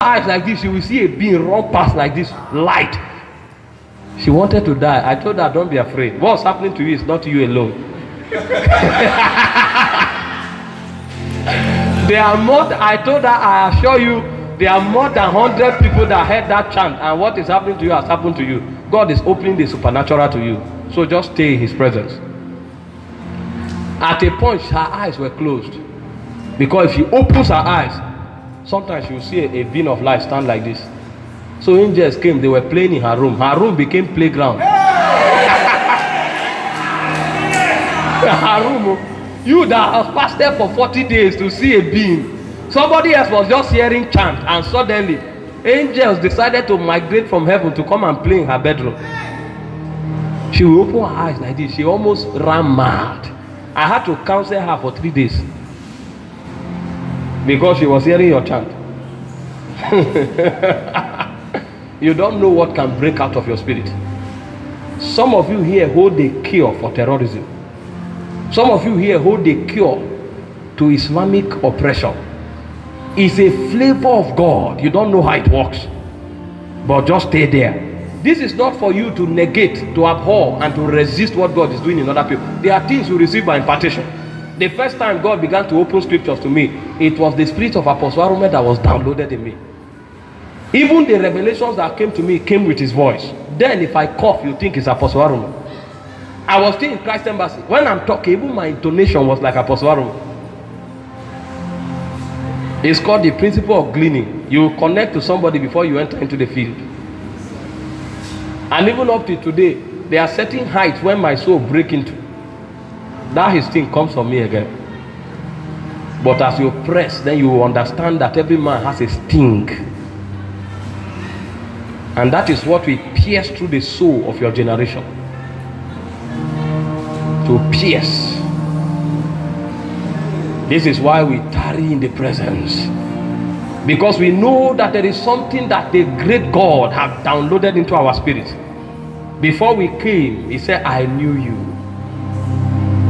eyes like this, you will see a being run past like this, light. She wanted to die. I told her, don't be afraid. What's happening to you is not you alone. There are more, I told her, I assure you, there are more than 100 people that heard that chant, and what is happening to you has happened to you. God is opening the supernatural to you. So just stay in his presence. At a point, her eyes were closed. Because if she opens her eyes, sometimes you will see a beam of light stand like this. So angels came, they were playing in her room. Her room became playground. Her room, you that have fasted for 40 days to see a being. Somebody else was just hearing chant, and suddenly angels decided to migrate from heaven to come and play in her bedroom. She will open her eyes like this. She almost ran mad. I had to counsel her for 3 days because she was hearing your chant. You don't know what can break out of your spirit. Some of you here hold a cure for terrorism. Some of you here hold a cure to Islamic oppression. It's a flavor of God. You don't know how it works, but just stay there. This is not for you to negate, to abhor, and to resist what God is doing in other people. There are things you receive by impartation. The first time God began to open scriptures to me, it was the spirit of Apostle Orokpo that was downloaded in me. Even the revelations that came to me came with his voice. Then if I cough, you think it's Apostle Orokpo. I was still in Christ Embassy. When I'm talking, even my intonation was like Apostle Orokpo. It's called the principle of gleaning. You connect to somebody before you enter into the field. And even up to today, there are certain heights when my soul break into. That his thing comes from me again. But as you press, then you will understand that every man has a sting. And that is what will pierce through the soul of your generation. To pierce. This is why we tarry in the presence. Because we know that there is something that the great God has downloaded into our spirit. Before we came, he said, I knew you.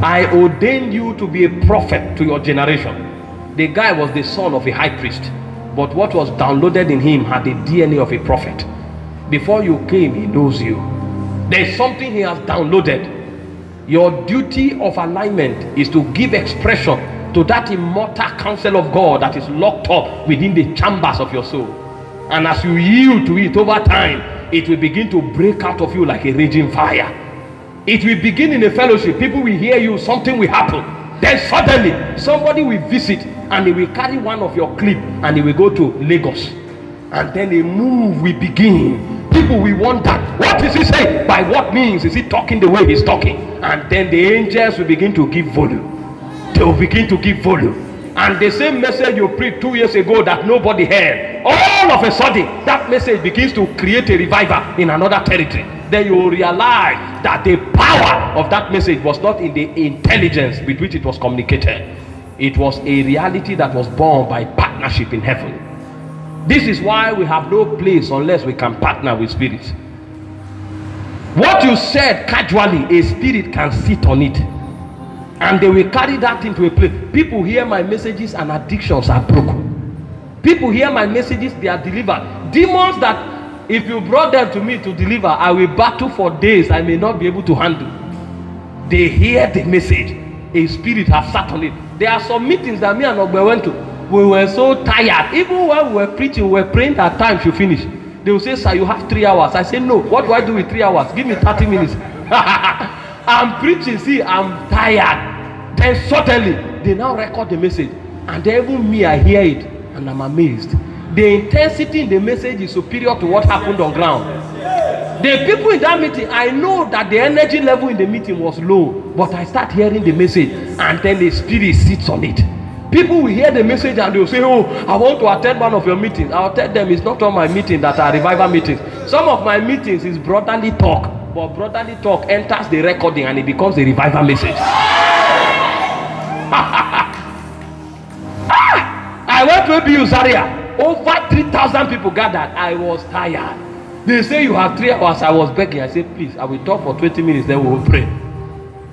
I ordained you to be a prophet to your generation. The guy was the son of a high priest. But what was downloaded in him had the DNA of a prophet. Before you came, he knows you. There's something he has downloaded. Your duty of alignment is to give expression to that immortal counsel of God that is locked up within the chambers of your soul. And as you yield to it over time, it will begin to break out of you like a raging fire. It will begin in a fellowship. People will hear you, something will happen. Then suddenly, somebody will visit and they will carry one of your clip and they will go to Lagos. And then a move will begin. People will wonder, what is he saying? By what means is he talking the way he's talking? And then the angels will begin to give volume. They will begin to give volume. And the same message you preached 2 years ago that nobody heard, all of a sudden that message begins to create a revival in another territory. Then you will realize that the power of that message was not in the intelligence with which it was communicated. It was a reality that was born by partnership in heaven. This is why we have no place unless we can partner with spirits. What you said casually, a spirit can sit on it. And they will carry that into a place. People hear my messages and addictions are broken. People hear my messages, they are delivered. Demons that if you brought them to me to deliver, I will battle for days I may not be able to handle. They hear the message. A spirit has sat on it. There are some meetings that me and Ogbe went to. We were so tired. Even when we were preaching, we were praying that time should finish. They will say, sir, you have 3 hours. I say, no. What do I do with 3 hours? Give me 30 minutes. I'm preaching, see, I'm tired. Then suddenly, they now record the message. And then even me, I hear it. And I'm amazed. The intensity in the message is superior to what happened on ground. The people in that meeting, I know that the energy level in the meeting was low. But I start hearing the message. And then the spirit sits on it. People will hear the message and they will say, oh, I want to attend one of your meetings. I'll tell them it's not all my meetings that are revival meetings. Some of my meetings is brotherly talk. But brotherly talk enters the recording and it becomes a revival message. I went to ABU Zaria. Over 3,000 people gathered. I was tired. They say you have 3 hours. I was begging. I said, please, I will talk for 20 minutes, then we will pray.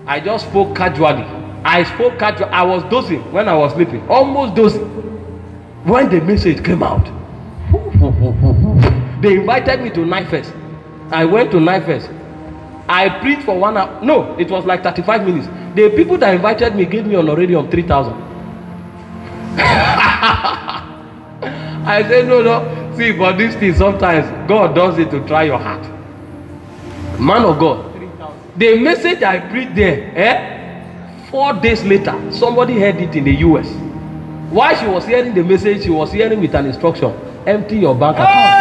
I just spoke casually. I spoke casually. I was dozing when I was sleeping. Almost dozing. When the message came out. They invited me to Night Fest. I went to Night Fest. I preached for 1 hour. No, it was like 35 minutes. The people that invited me gave me honorarium 3,000. I said, no. See, but this thing, sometimes God does it to try your heart. Man of God. 3,000. The message I preached there, 4 days later, somebody heard it in the US. While she was hearing the message, she was hearing with an instruction: empty your bank account.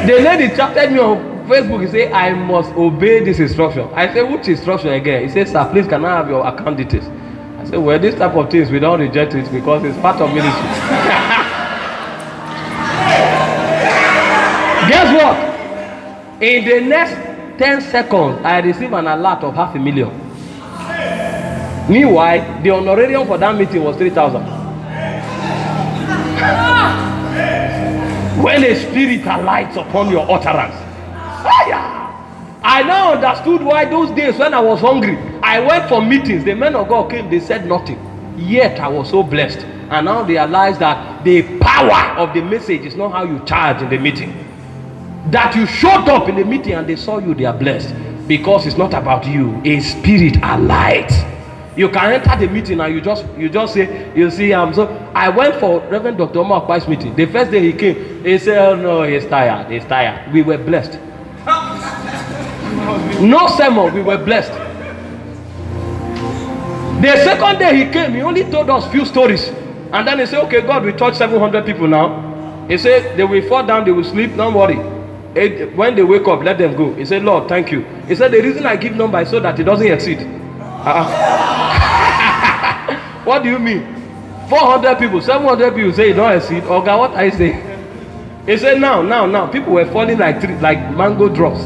The lady chatted me on Facebook. He said, I must obey this instruction. I said, which instruction again? He said, sir, please, can I have your account details? I said, well, this type of things, we don't reject it because it's part of ministry. Guess what? In the next 10 seconds, I received an alert of 500,000. Meanwhile, the honorarium for that meeting was 3,000. When a spirit alights upon your utterance, fire! I now understood why those days when I was hungry, I went for meetings. The men of God came, they said nothing. Yet I was so blessed. And now they realize that the power of the message is not how you charge in the meeting. That you showed up in the meeting and they saw you, they are blessed. Because it's not about you. A spirit alights. You can enter the meeting and you just say, you see, I went for Reverend Dr. Omar Okpa's meeting. The first day he came, he said, oh no, he's tired. We were blessed. No sermon, we were blessed. The second day he came, he only told us few stories. And then he said, okay, God, we touch 700 people now. He said, they will fall down, they will sleep, don't worry. When they wake up, let them go. He said, Lord, thank you. He said, the reason I give number is so that it doesn't exceed. What do you mean? 400 people, 700 people say it don't exceed. Okay, what I say? He said, now. People were falling like mango drops.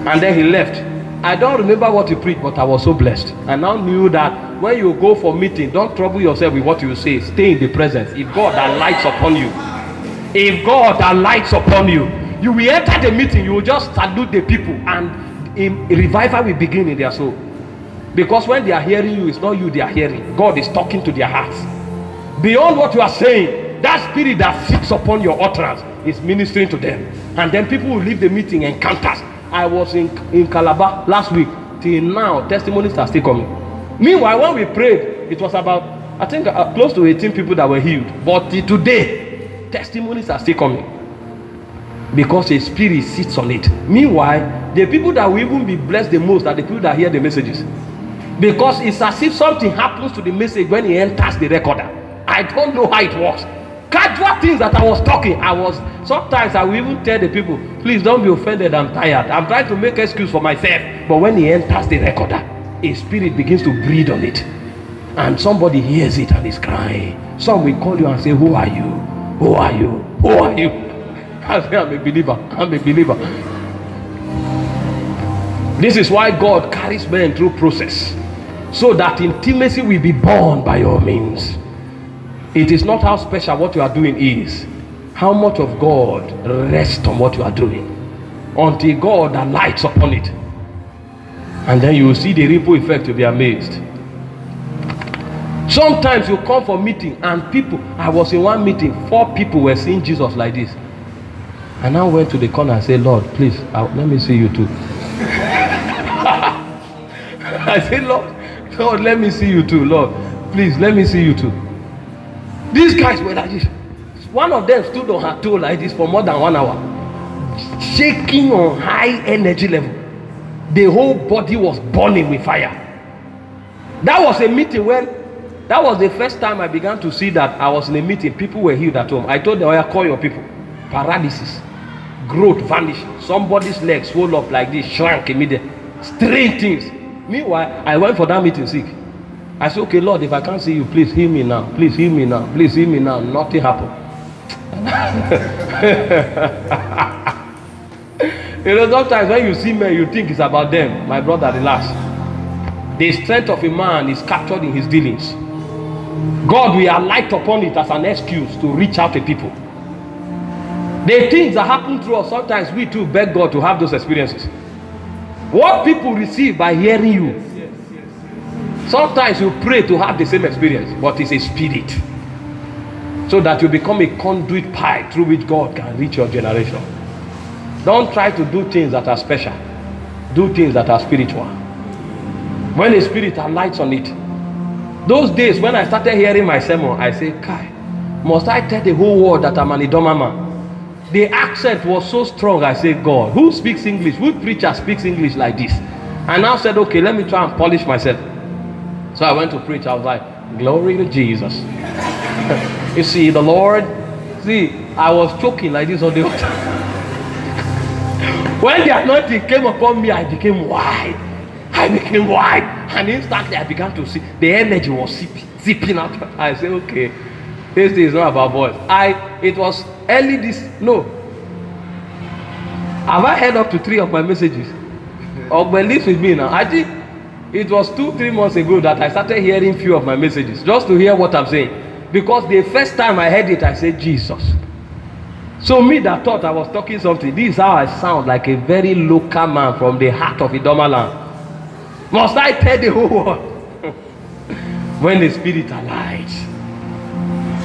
And then he left. I don't remember what he preached, but I was so blessed. I now knew that when you go for meeting, don't trouble yourself with what you say. Stay in the presence. If God alights upon you, you will enter the meeting, you will just salute the people, and a revival will begin in their soul. Because when they are hearing you, it's not you they are hearing. God is talking to their hearts. Beyond what you are saying, that spirit that sits upon your utterance is ministering to them. And then people will leave the meeting encounters. I was in Calabar last week. Till now, testimonies are still coming. Meanwhile, when we prayed, it was about, I think, close to 18 people that were healed. But till today, testimonies are still coming. Because a spirit sits on it. Meanwhile, the people that will even be blessed the most are the people that hear the messages. Because it's as if something happens to the message when it enters the recorder. I don't know how it works. Casual things that I was talking, sometimes I will even tell the people, please don't be offended, I'm tired. I'm trying to make excuse for myself. But when it enters the recorder, a spirit begins to breathe on it. And somebody hears it and is crying. Some will call you and say, who are you? Who are you? Who are you? I say, I'm a believer. This is why God carries men through process, so that intimacy will be born by your means. It is not how special what you are doing is, how much of God rests on what you are doing, until God alights upon it. And then you will see the ripple effect. You'll be amazed. Sometimes you come for meeting and people, I was in one meeting, 4 people were seeing Jesus like this. And I went to the corner and said, Lord, please, let me see you too. I said, Lord, let me see you too. Lord, please, let me see you too. These guys were like this. One of them stood on her toe like this for more than 1 hour, shaking on high energy level. The whole body was burning with fire. That was a meeting that was the first time I began to see that I was in a meeting. People were healed at home. I told them, call your people. Paralysis, growth vanished. Somebody's leg swelled up like this, shrank immediately. Strange things. Meanwhile, I went for that meeting sick. I said, okay, Lord, if I can't see you, please heal me now. Please heal me now. Please heal me now. Nothing happened. Sometimes when you see men, you think it's about them. My brother, relax. The strength of a man is captured in his dealings. God will alight upon it as an excuse to reach out to people. The things that happen to us, sometimes we too beg God to have those experiences. What people receive by hearing you. Sometimes you pray to have the same experience, but it's a spirit. so that you become a conduit pipe through which God can reach your generation. Don't try to do things that are special. Do things that are spiritual. When the Spirit alights on it. Those days when I started hearing my sermon, I say, Kai, must I tell the whole world that I'm an Idoma man? The accent was so strong. I said, God, who speaks English? Which preacher speaks English like this? I now said, okay, let me try and polish myself. So I went to preach. I was like, glory to Jesus. You see, the Lord, I was choking like this on the altar. When the anointing came upon me, I became wide. And instantly I began to see the energy was zipping out. I said, okay, this is not about voice. It was early have I heard up to 3 of my messages? Ogbe lives with me now. I think it was 2-3 months ago that I started hearing few of my messages, just to hear what I'm saying. Because the first time I heard it, I said, Jesus. So me that thought I was talking something, this is how I sound, like a very local man from the heart of Idoma land. Must I tell the whole world? When the Spirit alights,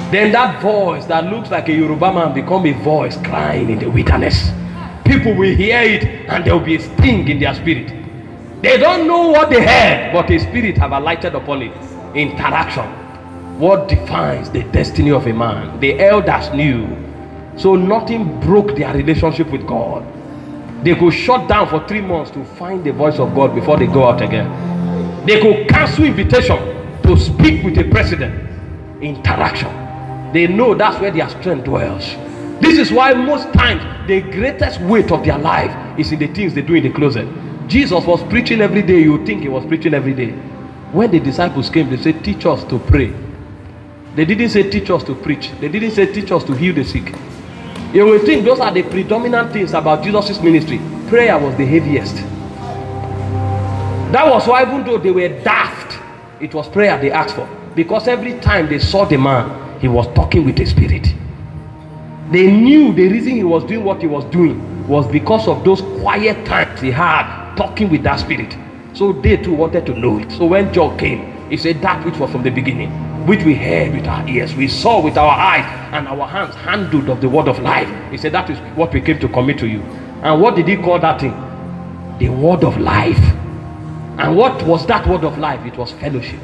then that voice that looks like a Yoruba man become a voice crying in the wilderness. People will hear it and there will be a sting in their spirit. They don't know what they heard, but a spirit have alighted upon it. Interaction. What defines the destiny of a man? The elders knew. So nothing broke their relationship with God. They could shut down for 3 months to find the voice of God before they go out again. They could cancel invitation to speak with a president. Interaction. They know that's where their strength dwells. This is why most times the greatest weight of their life is in the things they do in the closet. Jesus was preaching every day. You would think he was preaching every day. When the disciples came, they said, teach us to pray. They didn't say teach us to preach. They didn't say teach us to heal the sick. You will think those are the predominant things about Jesus' ministry. Prayer was the heaviest. That was why even though they were daft, it was prayer they asked for. Because every time they saw the man, he was talking with the Spirit. They knew the reason he was doing what he was doing was because of those quiet times he had talking with that Spirit. So they too wanted to know it. So when John came, he said that which was from the beginning, which we heard with our ears, we saw with our eyes, and our hands handled of the word of life. He said that is what we came to commit to you. And what did he call that thing? The word of life. And what was that word of life? It was fellowship.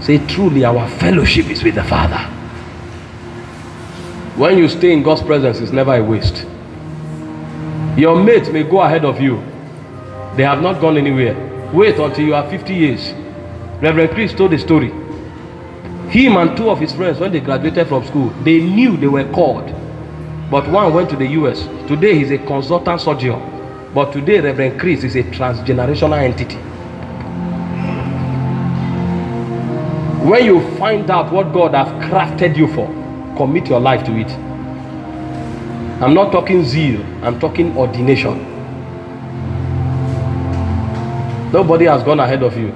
Say, truly our fellowship is with the Father. When you stay in God's presence, it's never a waste. Your mates may go ahead of you. They have not gone anywhere. Wait until you are 50 years. Reverend Chris told a story. Him and 2 of his friends, when they graduated from school, they knew they were called. But one went to the US. Today he's a consultant surgeon. But today Reverend Chris is a transgenerational entity. When you find out what God has crafted you for, commit your life to it. I'm not talking zeal, I'm talking ordination. Nobody has gone ahead of you.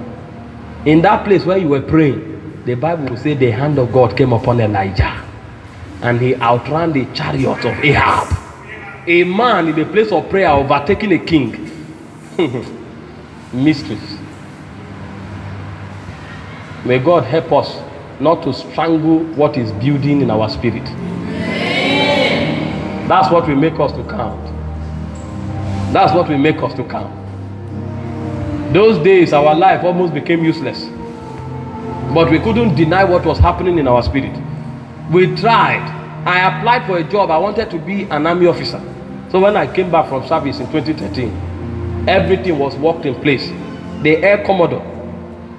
In that place where you were praying, the Bible will say the hand of God came upon Elijah and he outran the chariot of Ahab. A man in the place of prayer overtaking a king. Mysteries. May God help us not to strangle what is building in our spirit. That's what will make us to count. That's what will make us to count. Those days our life almost became useless. But we couldn't deny what was happening in our spirit. We tried. I applied for a job. I wanted to be an army officer. So when I came back from service in 2013, everything was worked in place. The Air Commodore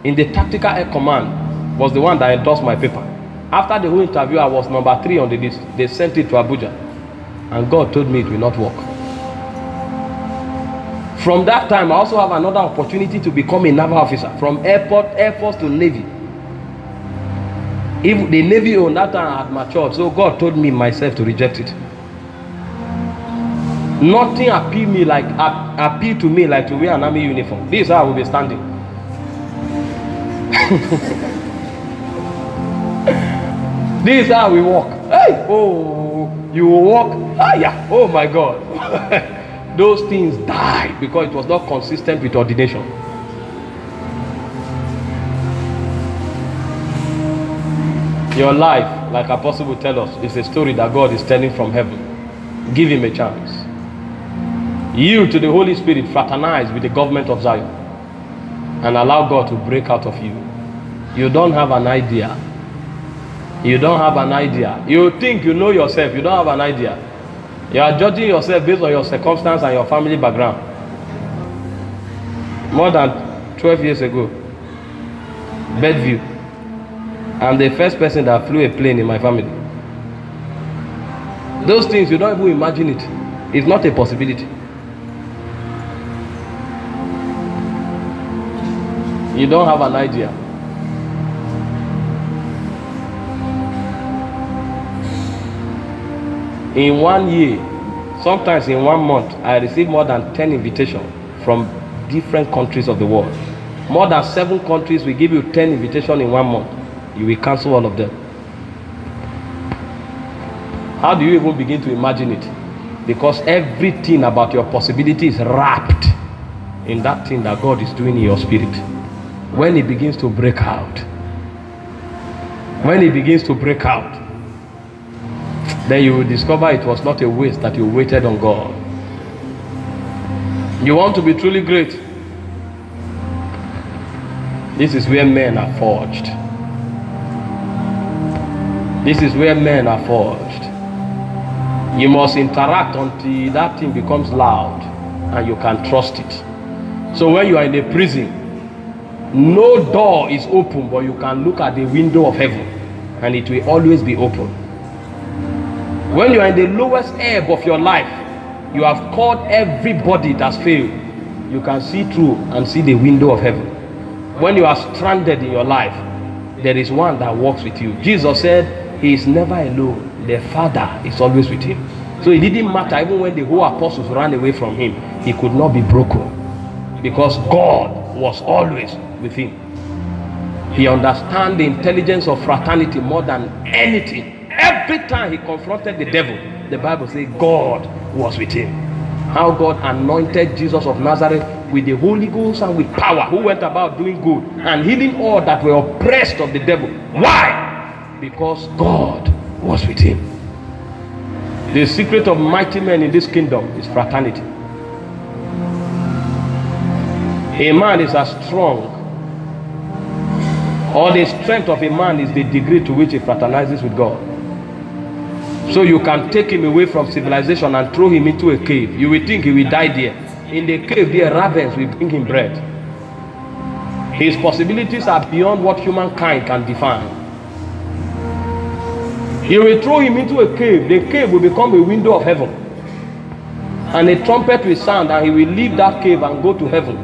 in the Tactical Air Command was the one that endorsed my paper. After the whole interview, I was number 3 on the list. They sent it to Abuja. And God told me it will not work. From that time, I also have another opportunity to become a naval officer. From airport, Air Force to Navy. If the Navy on that time had matured, so God told me myself to reject it. Nothing appealed to me like to wear an army uniform. This is how I will be standing. This is how we walk. Hey, oh, you will walk. Ah, yeah. Oh my God. Those things died because it was not consistent with ordination. Your life, like Apostle will tell us, is a story that God is telling from heaven. Give him a chance. Yield to the Holy Spirit, fraternize with the government of Zion, and allow God to break out of you. You don't have an idea. You don't have an idea. You think you know yourself. You don't have an idea. You are judging yourself based on your circumstance and your family background. More than 12 years ago, Bedview, I'm the first person that flew a plane in my family. Those things, you don't even imagine it. It's not a possibility. You don't have an idea. In 1 year, sometimes in 1 month, I received more than 10 invitations from different countries of the world. More than 7 countries will give you 10 invitations in 1 month. You will cancel all of them. How do you even begin to imagine it? Because everything about your possibility is wrapped in that thing that God is doing in your spirit. When it begins to break out, then you will discover it was not a waste that you waited on God. You want to be truly great? This is where men are forged. This is where men are forged. You must interact until that thing becomes loud and you can trust it. So when you are in a prison, no door is open, but you can look at the window of heaven and it will always be open. When you are in the lowest ebb of your life, you have called everybody that's failed. You can see through and see the window of heaven. When you are stranded in your life, there is one that walks with you. Jesus said he is never alone. The Father is always with him. So it didn't matter, even when the whole apostles ran away from him, he could not be broken because God was always with him. He understands the intelligence of fraternity more than anything. Every time he confronted the devil, the Bible says God was with him. How God anointed Jesus of Nazareth with the Holy Ghost and with power, who went about doing good and healing all that were oppressed of the devil. Why? Because God was with him. The secret of mighty men in this kingdom is fraternity. A man is as strong, or the strength of a man is the degree to which he fraternizes with God. So you can take him away from civilization and throw him into a cave. You will think he will die there. In the cave, there ravens will bring him bread. His possibilities are beyond what humankind can define. You will throw him into a cave. The cave will become a window of heaven. And a trumpet will sound and he will leave that cave and go to heaven.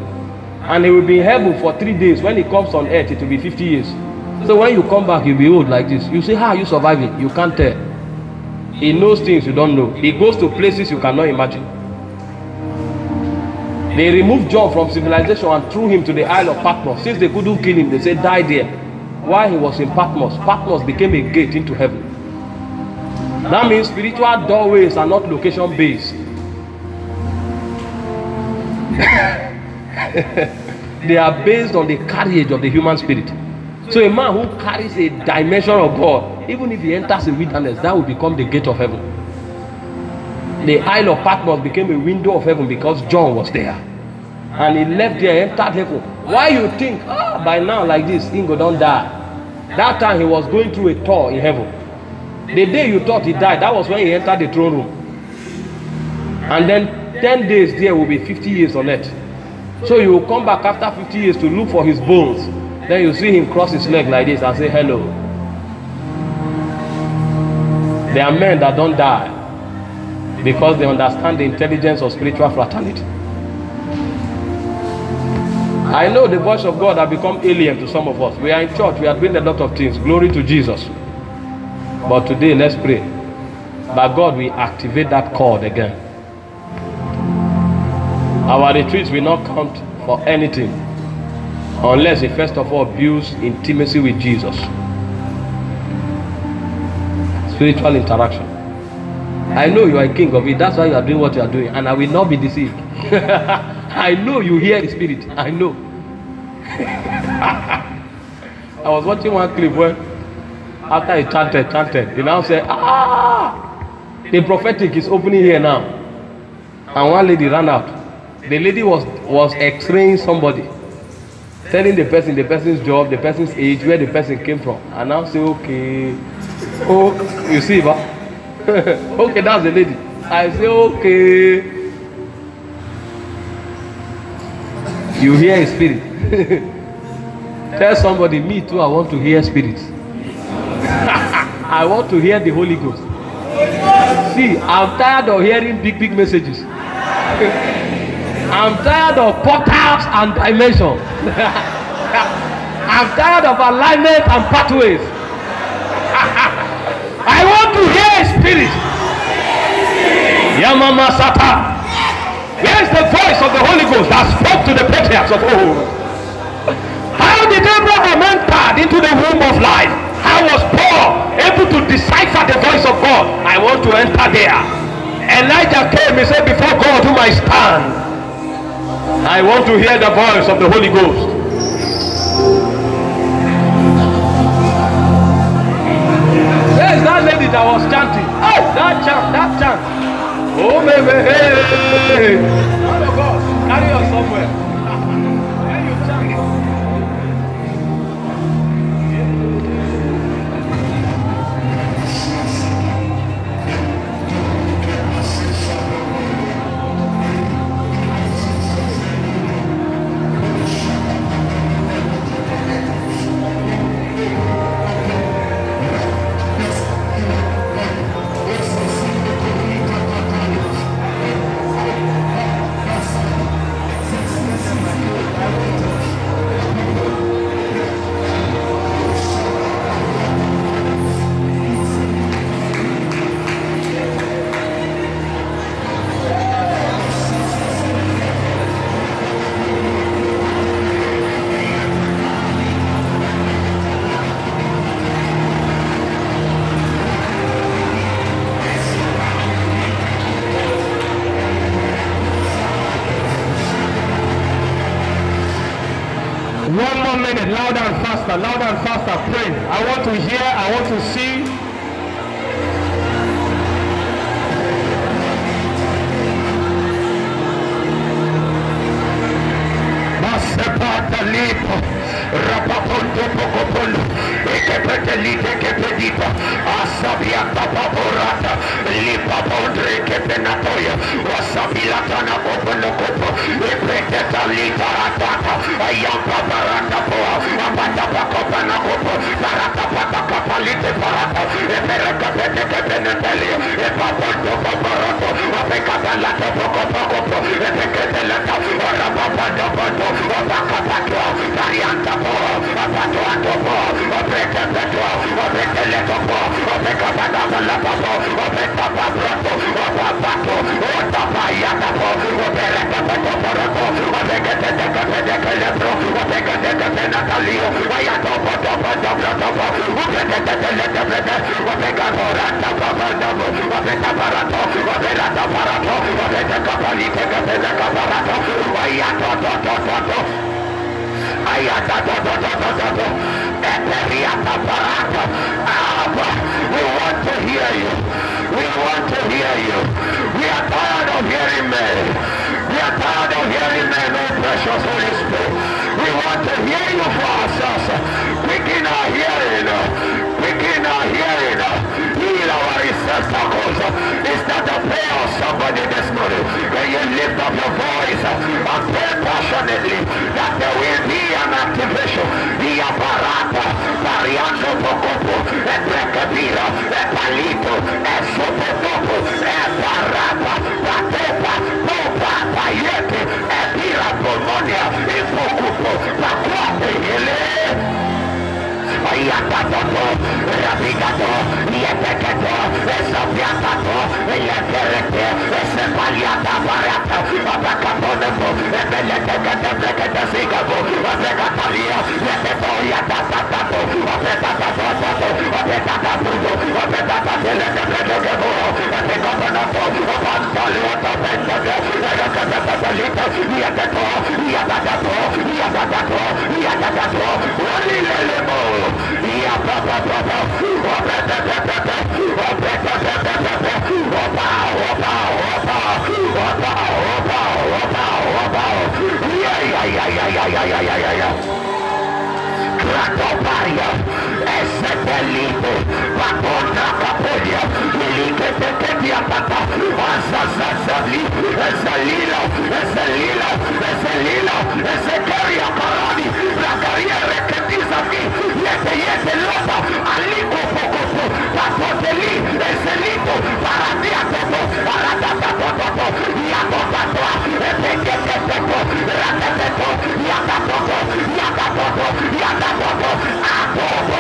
And he will be in heaven for 3 days. When he comes on earth, it will be 50 years. So when you come back, you'll be old like this. You say, how are you surviving? You can't tell. He knows things you don't know. He goes to places you cannot imagine. They removed John from civilization and threw him to the Isle of Patmos. Since they couldn't kill him, they said, die there. While he was in Patmos, Patmos became a gate into heaven. That means spiritual doorways are not location based. They are based on the carriage of the human spirit. So a man who carries a dimension of God, even if he enters the wilderness, that will become the gate of heaven. The Isle of Patmos became a window of heaven because John was there. And he left there, entered heaven. Why you think, by now like this, Ingo don't die? That time he was going through a tour in heaven. The day you thought he died, that was when he entered the throne room. And then 10 days there will be 50 years on earth. So you will come back after 50 years to look for his bones. Then you see him cross his leg like this and say hello. There are men that don't die because they understand the intelligence of spiritual fraternity. I know the voice of God has become alien to some of us. We are in church, we are doing a lot of things. Glory to Jesus. But today, let's pray that God will activate that cord again. Our retreats will not count for anything unless he first of all builds intimacy with Jesus. Spiritual interaction. I know you are a king of it. That's why you are doing what you are doing. And I will not be deceived. I know you hear the spirit. I know. I was watching one clip where After he chanted, he now said, the prophetic is opening here now. And one lady ran out. The lady was x-raying somebody, telling the person's job, the person's age, where the person came from. And now say, okay. Oh, you see, ba? Okay, that's the lady. I say, okay. You hear a spirit. Tell somebody, me too, I want to hear spirits. I want to hear the Holy Ghost. See, I'm tired of hearing big messages. I'm tired of portals and dimensions. I'm tired of alignment and pathways. I want to hear a spirit. Yamama Sata. Where is the voice of the Holy Ghost that spoke to the patriarchs of old? How did Abraham enter into the womb of life? How was Paul able to decipher the voice of God? I want to enter there. Elijah came, he said, before God whom I stand, I want to hear the voice of the Holy Ghost. Where is that lady that was chanting? Oh, that chant. Oh, baby, hey. Man of God, carry us somewhere. Where you chant? One more minute, louder and faster, pray. I want to hear, I want to see. Rapaponto Pocopolo, Ekepetelite Kepedita, Asabiata Paporata, Lipa Pondre Kepenatoya, Wasabilatana Opolocopo, Epreteta Lita Atata, Ayampa Barata Poa, Apata Pacopana Copo, Parata Pata Palite Parata, Eperaka Penatelia, Epaponto Paparato, Apecapalata Pocopoco, Epecatelata, Rapapanda Ponto, Apacapato, Varianta Po, Apato Antopo, Opeta Petro, Opeta Letopo, Opeca Padapo, Opeta Pabrato, Opapato, Otapayatapo, Opereta Petoparaco, Opeka Tecapedecalepro, Opeka Tecapenatalio, Ayatopo, Topo, Opeka Telepede, Opeka Poranta Papadapo, Opeta Parato, Operata Parato, Opeta Capalite Caparato, Ayato, we want to hear you. We want to hear you. We are tired of hearing men. We are tired of hearing men, oh precious Holy Spirit. We want to hear you for ourselves. Quicken our hearing. Quicken our hearing. Heal our receptacles. Is that the prayer of somebody this morning? When you lift up your voice and pray passionately that there will be an activation. The apparata, Pariando Pocopo, e Precabira, e Palito, e Sopotopo, e Parapa, Patepa, Popa, Payete, e Pira Pulmonia, e Pocupo, Pacuate, Ele. Ayatato, Rabigato, Yepecato, Esapiatato, Yeperete, Esepaliata Barata, Abacaponapo, Ebelete, Blecata Sigabo, Abecatalia, Yepefoya Tatapo, Abetatato, Abetatapudo, Abetatatelecabo, Abecapanato, Abantaliata Pentaga, Ayatatalita, Yatato, Yatatato, Yatatato, Yatatato, Walilemo. Cratoparia, Ezetelito, Paponda Capolia, Miliketetia Pata, Azazazali, Ezalila, Ezalila, Ezalila, Ezecaria Parani, Rakaria Reketizavi, Yete Lota, Aliko Pocopo, Papoteli, Ezelito, Paradia Toto, Aratatato, Yakotato, Epeketeto, Ratateto, Yakatoto, Yakatoto, Yakatoto, Atoto,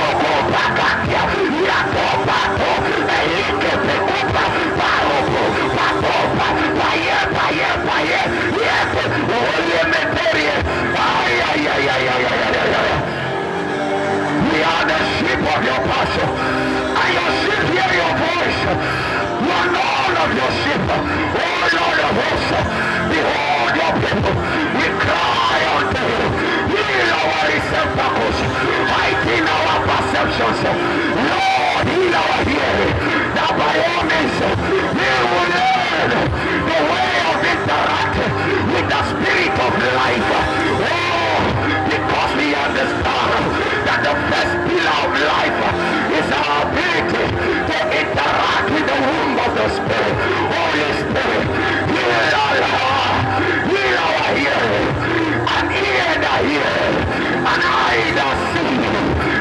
Pakatia, Yakopato, Elike Pekopa, Paropo, Patopa, Paye, Yete, Olemeterie, we are the sheep of your pasture, and your sheep hear your voice. You are all of your sheep, oh Lord of hosts, behold your people, we cry unto you, heal our receptacles, heighten our perceptions, Lord, heal our hearing, that by all means we will learn the way of interacting with the spirit of life. Oh, because we understand that the first pillar of life is our ability to interact with the womb of the Spirit. Holy Spirit, heal our heart, heal our hearing, and ear the hearing, and eye the seeing,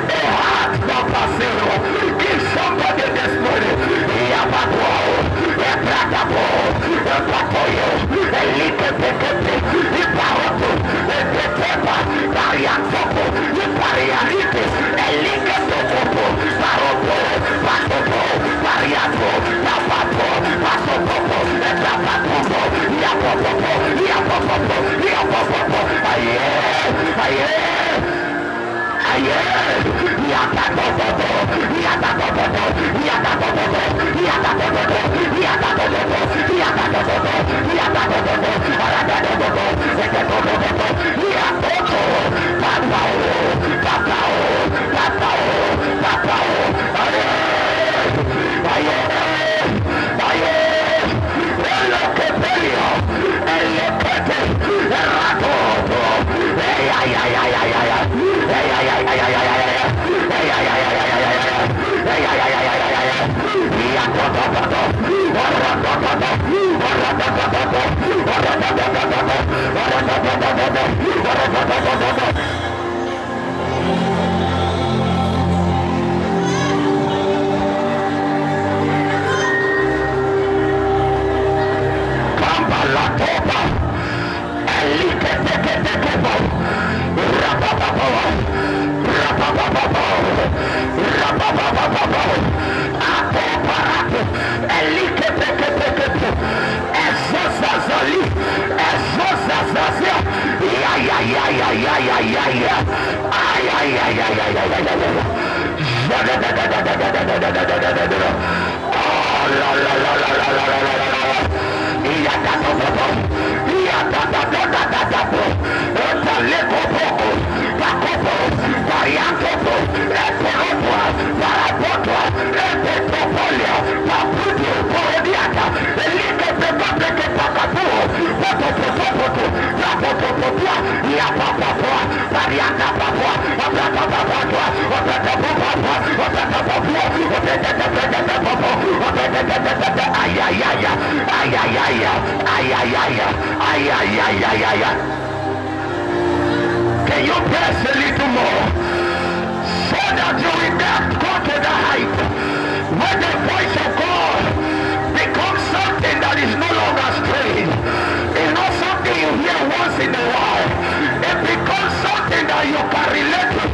a heart the perceiving. Give somebody this morning, Yabato, Yabratapo, Yapatoyo, Elikepekepe, Iparoto, Epetepa, Pariatopo, Parianite, Elikepetepo, Paropo, Patopo, Pariato, Yapapo, Patopo, Yapapo, Yapopo, Yapopo, Yapopo, Aye, Can you press a little more so that you will not go to the height where the voice of God becomes something that is no longer strange? It's not something you hear once in a while. It becomes something that you can relate to,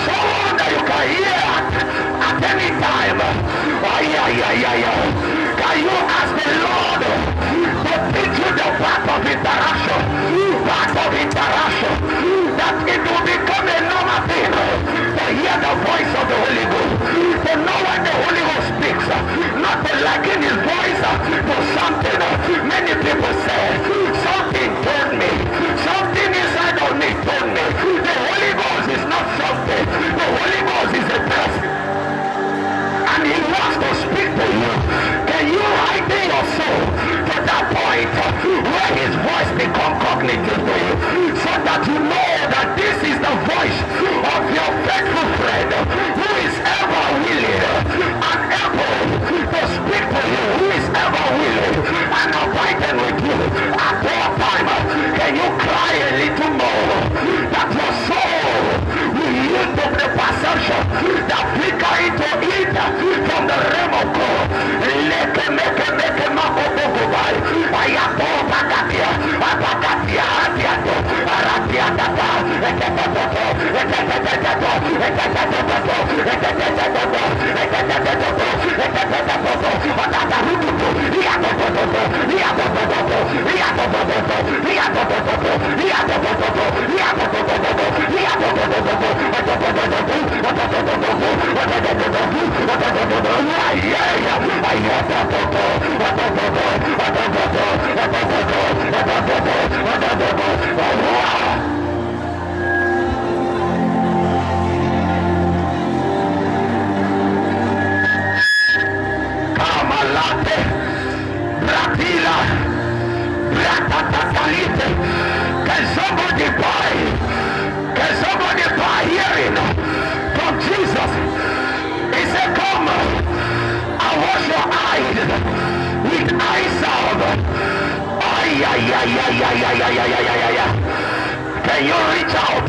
someone that you can hear at any time. Can you ask the Lord to teach you the path of interaction? That it will become a normal thing to hear the voice of the Holy Ghost, to know when the Holy Ghost speaks, not to liken his voice to something. Many people say, something told me, something inside of me told me. The Holy Ghost is not something. The Holy Ghost is a person. Malate, Bratila, Bratatalite. Can somebody buy? Can somebody buy hearing from Jesus? He said, come, I wash your eyes with eyes of. Ay, ay, ay, ay, ay, ay, ay, ay, ay, ay, ay. Can you reach out